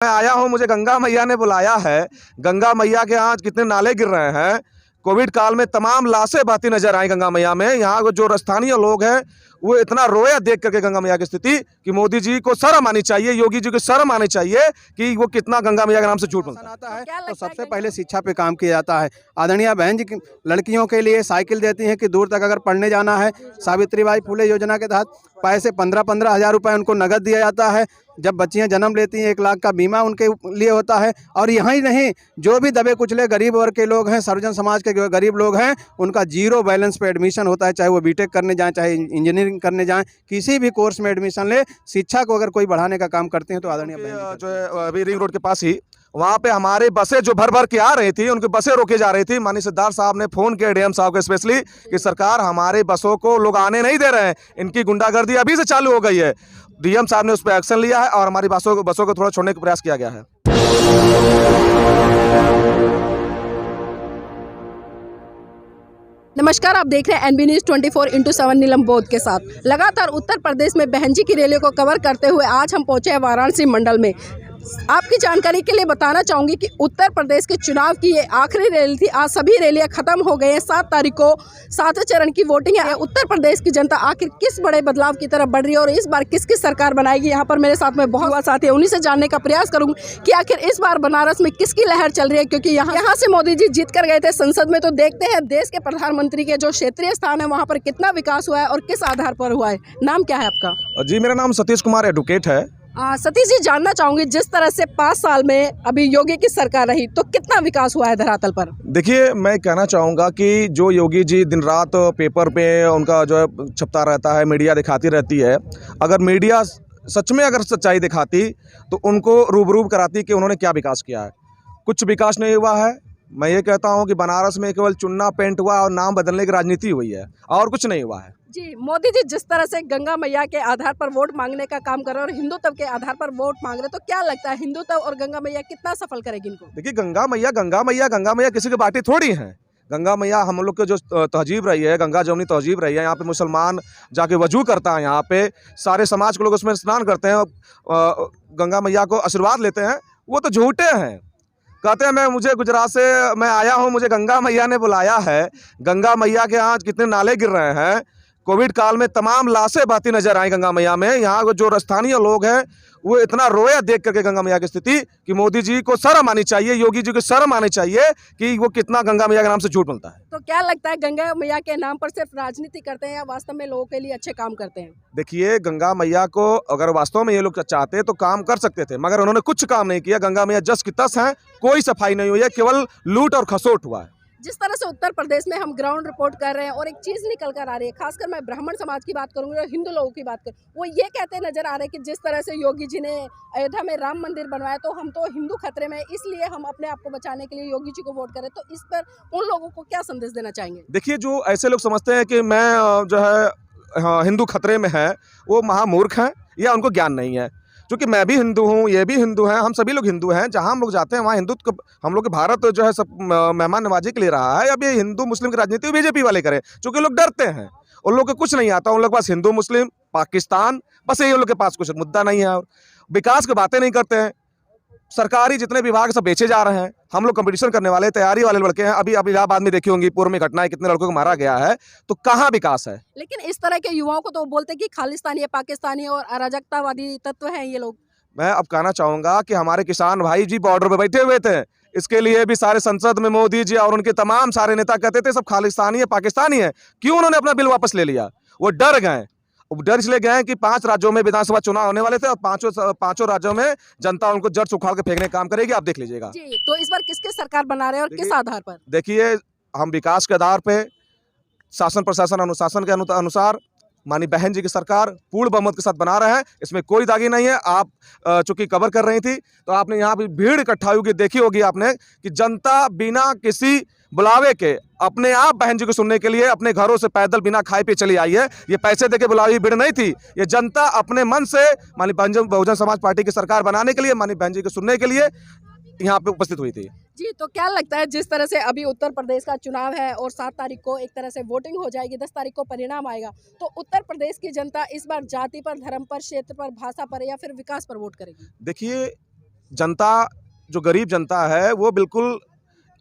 मैं आया हूँ, मुझे गंगा मैया ने बुलाया है। गंगा मैया के यहाँ कितने नाले गिर रहे हैं। कोविड काल में तमाम लाशें बहती नजर आई गंगा मैया में। यहाँ जो स्थानीय लोग हैं वो इतना रोया देख करके गंगा मैया की स्थिति कि मोदी जी को शर्म आनी चाहिए, योगी जी को शर्म आनी चाहिए कि वो कितना गंगा मैया के नाम से झूठ बोलता है। तो सबसे पहले शिक्षा पे काम किया जाता है। आदरणीय बहन जी लड़कियों के लिए साइकिल देती हैं कि दूर तक अगर पढ़ने जाना है। सावित्रीबाई फुले योजना के तहत पैसे 15-15 हज़ार रुपये उनको नगद दिया जाता है। जब बच्चियां जन्म लेती हैं 1 लाख का बीमा उनके लिए होता है। और यही नहीं, जो भी दबे कुचले गरीब वर्ग के लोग हैं, सर्वजन समाज के गरीब लोग हैं, उनका 0 बैलेंस पे एडमिशन होता है। चाहे वो बीटेक करने जाएं, चाहे इंजीनियरिंग करने जाएं, किसी भी कोर्स में एडमिशन ले। शिक्षा को अगर कोई बढ़ाने का काम करते हैं तो आदरणीय जो है अभी रिंग रोड के पास ही वहाँ पे हमारे बसें जो भर भर के आ रही थी, उनकी बसें रोकी जा रही थी। माननीय सिद्धार्थ साहब ने फोन किया डीएम साहब को स्पेशली कि सरकार हमारे बसों को लोग आने नहीं दे रहे हैं, इनकी गुंडागर्दी अभी से चालू हो गई है। डीएम साहब ने उस पर एक्शन लिया है और हमारी बसों को थोड़ा छोड़ने का प्रयास किया गया है। नमस्कार, आप देख रहे हैं एनबी न्यूज़ 24/7 नीलम बोध के साथ। लगातार उत्तर प्रदेश में बहन जी की रैलियों को कवर करते हुए आज हम पहुंचे हैं वाराणसी मंडल में। आपकी जानकारी के लिए बताना चाहूँगी कि उत्तर प्रदेश के चुनाव की ये आखिरी रैली थी। आज सभी रैलियां खत्म हो गई हैं। 7 तारीख को 7वें चरण की वोटिंग है। उत्तर प्रदेश की जनता आखिर किस बड़े बदलाव की तरफ बढ़ रही है और इस बार किसकी सरकार बनाएगी। यहाँ पर मेरे साथ में बहुत युवा साथी है, उन्हीं से जानने का प्रयास करूँगी कि आखिर इस बार बनारस में किसकी लहर चल रही है। क्योंकि यहाँ से मोदी जी जीत कर गए थे संसद में, तो देखते हैं देश के प्रधानमंत्री के जो क्षेत्रीय स्थान है वहाँ पर कितना विकास हुआ है और किस आधार पर हुआ है। नाम क्या है आपका? जी, मेरा नाम सतीश कुमार एडवोकेट है। सतीश जी, जानना चाहूंगी जिस तरह से 5 साल में अभी योगी की सरकार रही तो कितना विकास हुआ है धरातल पर? देखिए, मैं कहना चाहूँगा कि जो योगी जी दिन रात पेपर पे उनका जो है छपता रहता है, मीडिया दिखाती रहती है। अगर मीडिया सच में अगर सच्चाई दिखाती तो उनको रूबरू कराती कि उन्होंने क्या विकास किया है। कुछ विकास नहीं हुआ है। मैं ये कहता हूँ कि बनारस में केवल चुनना पेंट हुआ और नाम बदलने की राजनीति हुई है और कुछ नहीं हुआ है। जी, मोदी जी जिस तरह से गंगा मैया के आधार पर वोट मांगने का काम कर रहे हैं और हिंदुत्व के आधार पर वोट मांग रहे हैं, तो क्या लगता है हिंदुत्व और गंगा मैया कितना सफल करेगी इनको? देखिए, गंगा मैया किसी की बाटी थोड़ी है। गंगा मैया हम लोग के जो तहजीब रही है, गंगा जमुनी तहजीब रही है। यहाँ पे मुसलमान जाके वजू करता है, यहाँ पे सारे समाज के लोग उसमें स्नान करते हैं, गंगा मैया को आशीर्वाद लेते हैं। वो तो झूठे हैं। कहते हैं मुझे गुजरात से मैं आया हूँ, मुझे गंगा मैया ने बुलाया है। गंगा मैया के यहाँ कितने नाले गिर रहे हैं। कोविड काल में तमाम लाशें बहती नजर आई गंगा मैया में। यहाँ जो स्थानीय लोग हैं वो इतना रोया देख करके गंगा मैया की स्थिति कि मोदी जी को शर्म आनी चाहिए, योगी जी को शर्म आनी चाहिए कि वो कितना गंगा मैया के नाम से झूठ बोलता है। तो क्या लगता है गंगा मैया के नाम पर सिर्फ राजनीति करते हैं या वास्तव में लोगों के लिए अच्छे काम करते हैं? देखिए, गंगा मैया को अगर वास्तव में ये लोग चाहते तो काम कर सकते थे, मगर उन्होंने कुछ काम नहीं किया। गंगा मैया जस की तस है, कोई सफाई नहीं हुई है, केवल लूट और खसोट हुआ है। जिस तरह से उत्तर प्रदेश में हम ग्राउंड रिपोर्ट कर रहे हैं और एक चीज़ निकल कर आ रही है, खासकर मैं ब्राह्मण समाज की बात करूंगी और हिंदू लोगों की बात करूँ, वो ये कहते नजर आ रहे हैं कि जिस तरह से योगी जी ने अयोध्या में राम मंदिर बनवाया तो हम तो हिंदू खतरे में, इसलिए हम अपने आप को बचाने के लिए योगी जी को वोट करें। तो इस पर उन लोगों को क्या संदेश देना चाहेंगे? देखिए, जो ऐसे लोग समझते हैं कि मैं जो है हिंदू खतरे में है, वो महामूर्ख हैं या उनको ज्ञान नहीं है। क्योंकि मैं भी हिंदू हूँ, ये भी हिंदू हैं, हम सभी लोग हिंदू हैं। जहाँ हम लोग जाते हैं वहाँ हिंदुत्व हम लोग के भारत जो है सब मेहमान नवाजी के लिए रहा है। अब ये हिंदू मुस्लिम की राजनीति बीजेपी वाले करें, क्योंकि लोग डरते हैं। उन लोग को कुछ नहीं आता, उन लोग के पास हिंदू मुस्लिम पाकिस्तान बस यही उन लोग के पास कुछ मुद्दा नहीं है और विकास की बातें नहीं करते हैं। सरकारी जितने विभाग सब बेचे जा रहे हैं। हम लोग कंपटीशन करने वाले तैयारी वाले लड़के हैं। अभी इलाहाबाद में देखी होंगी, पूर्व में घटनाएं, कितने लड़कों को मारा गया है, तो कहाँ विकास है? लेकिन इस तरह के युवाओं को तो बोलते हैं कि खालिस्तानी, पाकिस्तानी और अराजकतावादी तत्व हैं ये लोग। मैं अब कहना चाहूंगा कि हमारे किसान भाई जी बॉर्डर पे बैठे हुए थे, इसके लिए भी सारे संसद में मोदी जी और उनके तमाम सारे नेता कहते थे सब खालिस्तानी है, पाकिस्तानी है। क्यों उन्होंने अपना बिल वापस ले लिया? वो डर गए। डर इसलिए गए कि 5 राज्यों में विधानसभा चुनाव होने वाले थे और पांचों राज्यों में जनता उनको जड़ से उखाड़ के फेंकने का काम करेगी। आप देख लीजिएगा जी, तो इस बार किसकी सरकार बना रहे हैं और किस आधार पर? देखिए, हम विकास के आधार पे, शासन प्रशासन अनुशासन के अनुसार मानी बहन जी की सरकार पूर्ण बहुमत के साथ बना रहे हैं। इसमें कोई दागी नहीं है। आप चूंकि कवर कर रही थी तो आपने यहाँ पे भीड़ इकट्ठा होगी, देखी होगी आपने कि जनता बिना किसी बुलावे के अपने आप बहन जी को सुनने के लिए अपने घरों से पैदल बिना खाए पे चली आई है। ये पैसे देके बुलाई भीड़ नहीं थी, ये जनता अपने मन से मानी बहुजन समाज पार्टी की सरकार बनाने के लिए, मानी बहन जी को सुनने के लिए यहाँ पे उपस्थित हुई थी। जी, तो क्या लगता है जिस तरह से अभी उत्तर प्रदेश का चुनाव है और 7 तारीख को एक तरह से वोटिंग हो जाएगी, 10 तारीख को परिणाम आएगा, तो उत्तर प्रदेश की जनता इस बार जाति पर, धर्म पर, क्षेत्र पर, भाषा पर या फिर विकास पर वोट करेगी? देखिए, जनता, जो गरीब जनता है वो बिल्कुल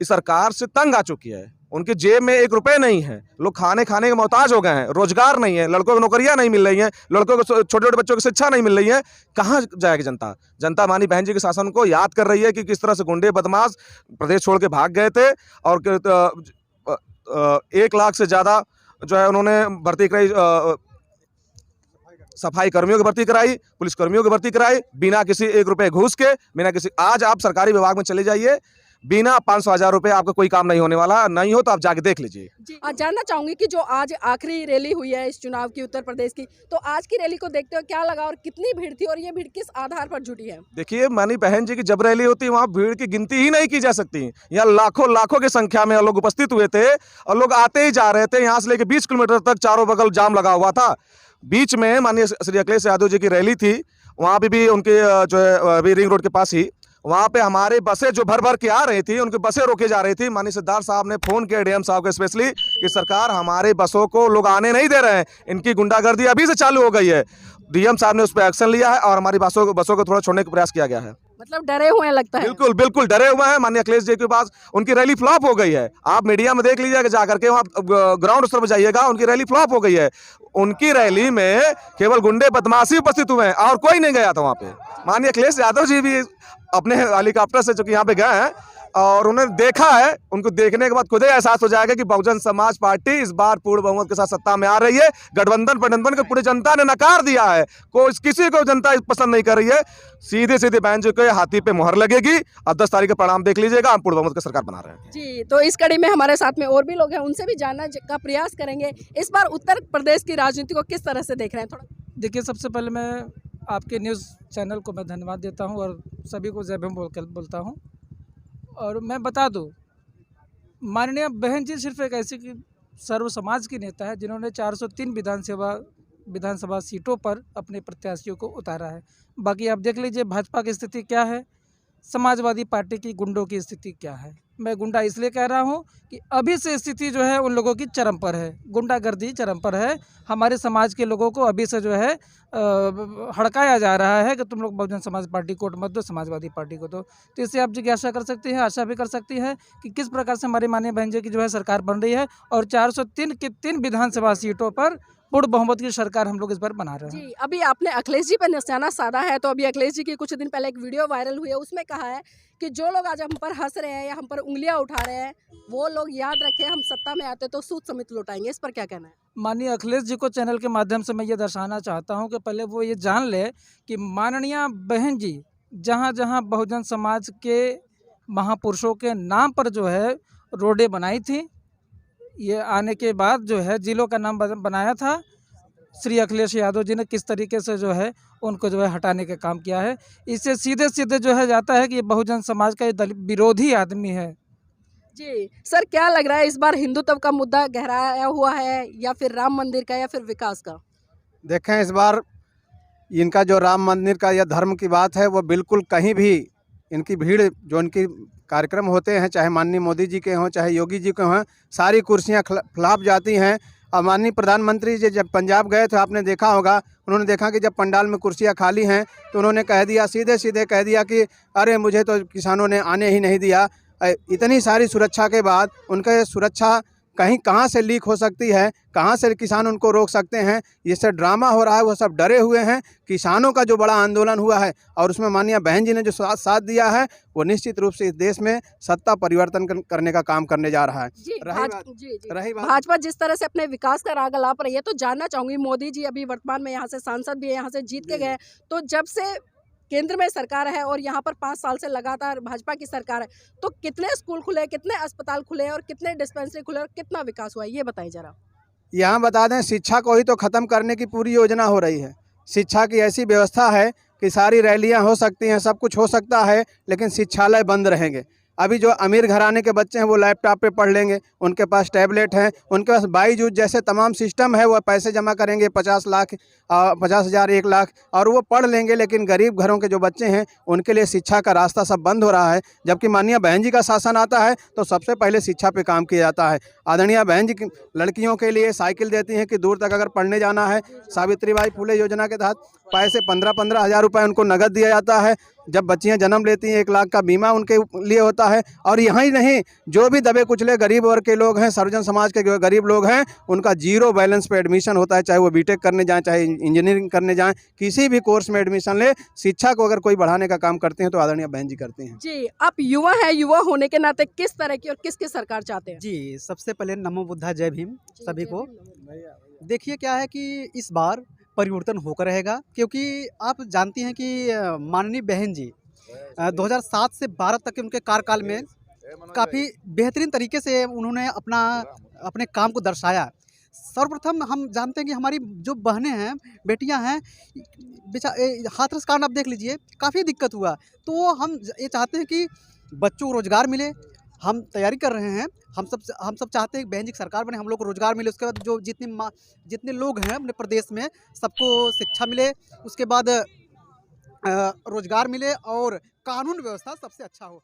इस सरकार से तंग आ चुकी है। उनकी जेब में 1 रुपए नहीं है, लोग खाने के मोहताज हो गए हैं, रोजगार नहीं है, लड़कों को नौकरियां नहीं मिल रही हैं, लड़कों को छोटे छोटे बच्चों की शिक्षा नहीं मिल रही है। कहाँ जाएगी जनता? जनता मानी बहन जी के शासन को याद कर रही है कि किस तरह से गुंडे बदमाश प्रदेश छोड़ के भाग गए थे और 1 लाख से ज़्यादा जो है उन्होंने भर्ती कराई, सफाई कर्मियों की भर्ती कराई, पुलिस कर्मियों की भर्ती कराई, बिना किसी 1 रुपए घूस के, बिना किसी। आज आप सरकारी विभाग में चले जाइए, बिना 500,000 रुपए आपका कोई काम नहीं होने वाला। नहीं हो तो आप जाके देख लीजिए। जानना चाहूंगी कि जो आज आखिरी रैली हुई है इस चुनाव की उत्तर प्रदेश की, तो आज की रैली को देखते हुए क्या लगा और कितनी भीड़ थी और ये भीड़ किस आधार पर जुटी है? देखिए, मानी बहन जी की जब रैली होती है वहाँ भीड़ की गिनती ही नहीं की जा सकती। यहाँ लाखों की संख्या में लोग उपस्थित हुए थे और लोग आते ही जा रहे थे। यहाँ से लेकर 20 किलोमीटर तक चारों बगल जाम लगा हुआ था। बीच में माननीय श्री अखिलेश यादव जी की रैली थी, वहाँ पे भी उनके जो है अभी रिंग रोड के पास ही, वहाँ पे हमारे बसें जो भर के आ रही थी, उनकी बसें रोके जा रही थी। माननीय सरदार साहब ने फोन किया डीएम साहब को स्पेशली कि सरकार हमारे बसों को लोग आने नहीं दे रहे हैं, इनकी गुंडागर्दी अभी से चालू हो गई है। डीएम साहब ने उस पर एक्शन लिया है और हमारी बसों को थोड़ा छोड़ने का प्रयास किया गया है। मतलब डरे हुए हैं लगता है। बिल्कुल डरे हुए हैं। माननीय अखिलेश जी के पास उनकी रैली फ्लॉप हो गई है। आप मीडिया में देख लीजिएगा जाकर के, वहाँ ग्राउंड स्तर पर जाइएगा, उनकी रैली फ्लॉप हो गई है। उनकी रैली में केवल गुंडे बदमाशी उपस्थित हुए हैं और कोई नहीं गया था वहाँ पे। माननीय अखिलेश यादव जी भी अपने हेलीकॉप्टर से चूंकि यहाँ पे गए हैं और उन्होंने देखा है, उनको देखने के बाद खुद ही एहसास हो जाएगा कि बहुजन समाज पार्टी इस बार पूर्ण बहुमत के साथ सत्ता में आ रही है। गठबंधन को पूरी जनता ने नकार दिया है, किसी को जनता पसंद नहीं कर रही है। सीधे बहन जी के हाथी पे मुहर लगेगी। अब 10 तारीख का परिणाम देख लीजिएगा, हम पूर्ण बहुमत की सरकार बना रहे हैं। जी, तो इस कड़ी में हमारे साथ में और भी लोग हैं, उनसे भी जानने का प्रयास करेंगे इस बार उत्तर प्रदेश की राजनीति को किस तरह से देख रहे हैं। थोड़ा देखिए, सबसे पहले मैं आपके न्यूज़ चैनल को मैं धन्यवाद देता हूं और सभी को जय भीम बोलता हूं। और मैं बता दूं, माननीय बहन जी सिर्फ एक ऐसी सर्व समाज की नेता है जिन्होंने 403 विधानसभा सीटों पर अपने प्रत्याशियों को उतारा है। बाकी आप देख लीजिए भाजपा की स्थिति क्या है, समाजवादी पार्टी की गुंडों की स्थिति क्या है। मैं गुंडा इसलिए कह रहा हूं कि अभी से स्थिति जो है उन लोगों की चरम पर है, गुंडागर्दी चरम पर है। हमारे समाज के लोगों को अभी से जो है हड़काया जा रहा है कि तुम लोग बहुजन समाज पार्टी को मत दो, समाजवादी पार्टी को दो। तो इससे आप जिज्ञासा कर सकती हैं, आशा भी कर सकती है कि किस प्रकार से हमारी माननीय बहन जी की जो है सरकार बन रही है और 403 की 3 विधानसभा सीटों पर पूर्ण बहुमत की सरकार हम लोग इस बार बना रहे हैं। जी, अभी आपने अखिलेश जी पर निशाना साधा है, तो अभी अखिलेश जी की कुछ दिन पहले एक वीडियो वायरल हुई है, उसमें कहा है कि जो लोग आज हम पर हंस रहे हैं या हम पर उंगलियां उठा रहे हैं, वो लोग याद रखें हम सत्ता में आते तो सूद समेत लौटाएंगे। इस पर क्या कहना है? माननीय अखिलेश जी को चैनल के माध्यम से मैं ये दर्शाना चाहता हूं कि पहले वो ये जान ले कि माननीय बहन जी जहां जहां बहुजन समाज के महापुरुषों के नाम पर जो है रोडें बनाई थी, ये आने के बाद जो है जिलों का नाम बनाया था, श्री अखिलेश यादव जी ने किस तरीके से जो है उनको जो है हटाने का काम किया है। इससे सीधे जो है जाता है कि ये बहुजन समाज का ये विरोधी आदमी है। जी सर, क्या लग रहा है इस बार हिंदुत्व का मुद्दा गहराया हुआ है या फिर राम मंदिर का या फिर विकास का? देखें, इस बार इनका जो राम मंदिर का या धर्म की बात है वो बिल्कुल कहीं भी इनकी भीड़, जो इनकी कार्यक्रम होते हैं, चाहे माननीय मोदी जी के हों चाहे योगी जी के हों, सारी कुर्सियां खिलाफ जाती हैं। और माननीय प्रधानमंत्री जी जब पंजाब गए थे, आपने देखा होगा, उन्होंने देखा कि जब पंडाल में कुर्सियां खाली हैं तो उन्होंने कह दिया, सीधे कह दिया कि अरे मुझे तो किसानों ने आने ही नहीं दिया। इतनी सारी सुरक्षा के बाद उनका सुरक्षा कहाँ से लीक हो सकती है, कहाँ से किसान उनको रोक सकते हैं? ये सब ड्रामा हो रहा है, वो सब डरे हुए हैं। किसानों का जो बड़ा आंदोलन हुआ है और उसमें माननीय बहन जी ने जो साथ दिया है, वो निश्चित रूप से इस देश में सत्ता परिवर्तन करने का काम करने जा रहा है। रही बात भाजपा जिस तरह से अपने विकास का राग अलाप रही है, तो जानना चाहूँगी, मोदी जी अभी वर्तमान में यहाँ से सांसद भी है, यहाँ से जीत के गए, तो जब से केंद्र में सरकार है और यहाँ पर 5 साल से लगातार भाजपा की सरकार है, तो कितने स्कूल खुले, कितने अस्पताल खुले और कितने डिस्पेंसरी खुले और कितना विकास हुआ है, ये बताइए जरा। यहाँ बता दें, शिक्षा को ही तो ख़त्म करने की पूरी योजना हो रही है। शिक्षा की ऐसी व्यवस्था है कि सारी रैलियाँ हो सकती हैं, सब कुछ हो सकता है, लेकिन शिक्षालय बंद रहेंगे। अभी जो अमीर घराने के बच्चे हैं वो लैपटॉप पे पढ़ लेंगे, उनके पास टैबलेट हैं, उनके पास बाईजूस जैसे तमाम सिस्टम है, वो पैसे जमा करेंगे 50 लाख 50,000 1 लाख और वो पढ़ लेंगे। लेकिन गरीब घरों के जो बच्चे हैं उनके लिए शिक्षा का रास्ता सब बंद हो रहा है। जबकि माननीय बहन जी का शासन आता है तो सबसे पहले शिक्षा पे काम किया जाता है। आदरणीय बहन जी लड़कियों के लिए साइकिल देती हैं कि दूर तक अगर पढ़ने जाना है। सावित्रीबाई फुले योजना के तहत पैसे 15-15 हज़ार रुपये उनको नगद दिया जाता है। जब बच्चियां जन्म लेती हैं 1 लाख का बीमा उनके लिए होता है। और यहीं नहीं, जो भी दबे कुचले गरीब वर्ग के लोग हैं, सर्वजन समाज के जो गरीब लोग हैं, उनका जीरो बैलेंस पे एडमिशन होता है, चाहे वो बीटेक करने जाएँ, चाहे इंजीनियरिंग करने जाएँ, किसी भी कोर्स में एडमिशन ले। शिक्षा को अगर कोई बढ़ाने का काम करते हैं तो आदरणीय बहन जी करते हैं। जी, आप युवा हैं, युवा होने के नाते किस तरह की और किसकी सरकार चाहते हैं? जी, सबसे पहले नमो बुद्धा जय भीम सभी को। देखिए क्या है कि इस बार परिवर्तन होकर रहेगा, क्योंकि आप जानती हैं कि माननीय बहन जी 2007 से 12 तक के उनके कार्यकाल में काफ़ी बेहतरीन तरीके से उन्होंने अपने काम को दर्शाया। सर्वप्रथम हम जानते हैं कि हमारी जो बहनें हैं, बेटियां हैं, हाथरस कांड आप देख लीजिए, काफ़ी दिक्कत हुआ। तो हम ये चाहते हैं कि बच्चों को रोज़गार मिले। हम तैयारी कर रहे हैं, हम सब चाहते हैं कि बहन जी की सरकार बने, हम लोग को रोज़गार मिले। उसके बाद जो जितने लोग हैं अपने प्रदेश में, सबको शिक्षा मिले, उसके बाद रोज़गार मिले और कानून व्यवस्था सबसे अच्छा हो।